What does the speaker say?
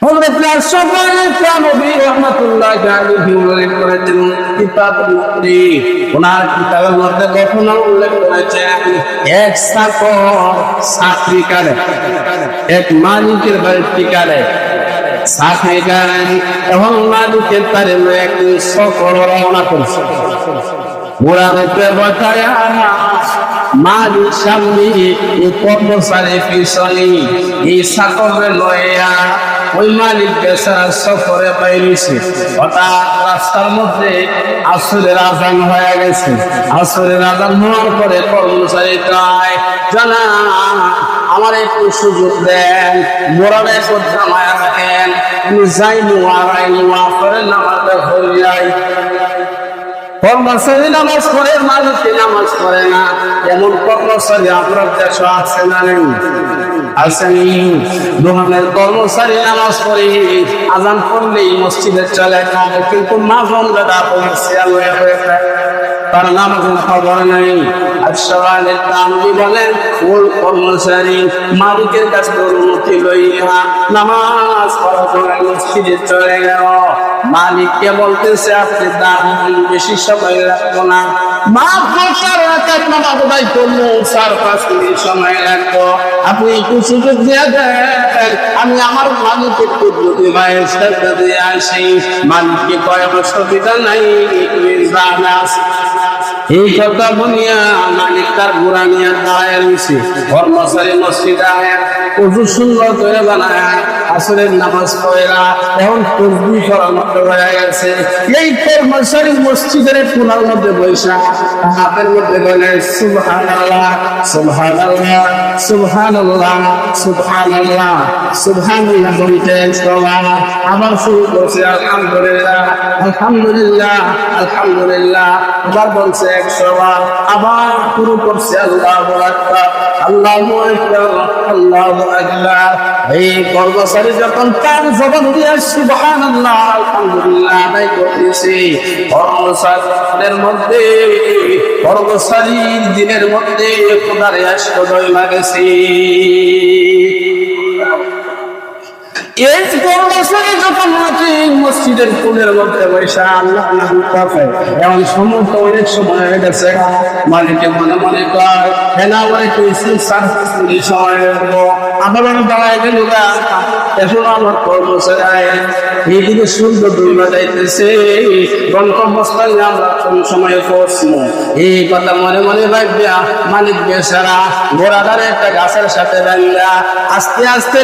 হযরত আশরাফুল নবী রাহমাতুল্লাহি আলাইহি উল্লেখ করেছেন কিতাবুল মুকরি, ওনার কিতাবের মধ্যে কখনো উল্লেখ করেছেন এক চাকরি করে, এক মালিকের বাড়িতে করে চাকরি করেন, এবং মালিকের তারে এক সফর রওনা করছে। ঘোড়াতে বসায়া মালিক সামনে কর্মচারী পিছনে এই চাকরে লইয়া ওই মালিক বেচারা সফরে বাইরেছে। হঠাৎ রাস্তার মধ্যে আসরের আজান হয়ে গেছে। আসরের আজান হওয়ার পরে কর্মচারী কয়, জানা আমার একটু সুযোগ দেন, মোরার একটু জামায় রাখেন, আমি যাই করে নামাজটা হয়ে যাই। কর্মচারী নামাজ পড়ে, মালিক নামাজ পড়ে না, এমন কর্মচারী আপনার দেশে আছে না নেই? আসেনি। দোকানের কর্মচারী নামাজ পড়ে আজান পড়লেই মসজিদে চলে যায়, কিন্তু মাঝন বেদা তার নামাজের খবর নেই। বলেন ওই কর্মচারী মালিকের কাছে অনুমতি লইয়া নামাজ পড়া করে মসজিদে চলে গেল। মালিককে বলতেছে, আপনি দাম বেশি সময় রাখবো না, সময় লাগবো, আপনি একটু সুযোগ দিয়ে দেন, আমি আমার মালিকের পদ্ধতি ভাইয়ের সাথে দিয়ে আসি। মালিককে কয়েক সুবিধা নাই, এই কথা বলিয়া মালিক তার ঘোড়া নিয়ে দাঁড়ায় রয়েছে। কর্মচারী মসজিদে কত সুন্দর করে বানায় আসরের নামাজ পড়েরা, এখন তসবিহ করার মতো হয়ে গেছে। এই কর্মচারী মসজিদের কোনার মধ্যে বৈশা হাতের মধ্যে বলে সুবহানাল্লাহ সুবহানাল্লাহ সুবহানাল্লাহ সুবহানাল্লাহ সুবহানাল্লাহ বলতে আবার শুরু করছে আলহামদুলিল্লাহ আলহামদুলিল্লাহ আলহামদুলিল্লাহ, আবার বলছে 100 বার, আবার শুরু করছে আল্লাহু আকবার আল্লাহু আকবার আল্লাহু আকবার। এই কর্মচারী যখন তার জবান দিয়ে সুবহানাল্লাহ আলহামদুলিল্লাহ আদায় করতেছে, কর্মচারীদের মধ্যে কর্মচারীর দিনের মধ্যে খোদার আশক জন্মা গেছে। এই কর্মচারী যখন মসজিদের কোণের মধ্যে বসে আল্লাহ নাম করে, এমন সমস্ত অনেক সময় হয়ে গেছে, মালিকে মনে মনে কর হেনা বলে সময় আবার দাঁড়ায় গেল, এখন আমার কর্মচারী এইদিকে সুন্দর দৌড়া যাইতেছে, গন্তব্যস্থলে আমরা কোন সময় পৌঁছবো এই কথা মনে মনে ভাববা মালিক বেচারা ঘোড়াদারে একটা গাছের সাথে বান্ধা আস্তে আস্তে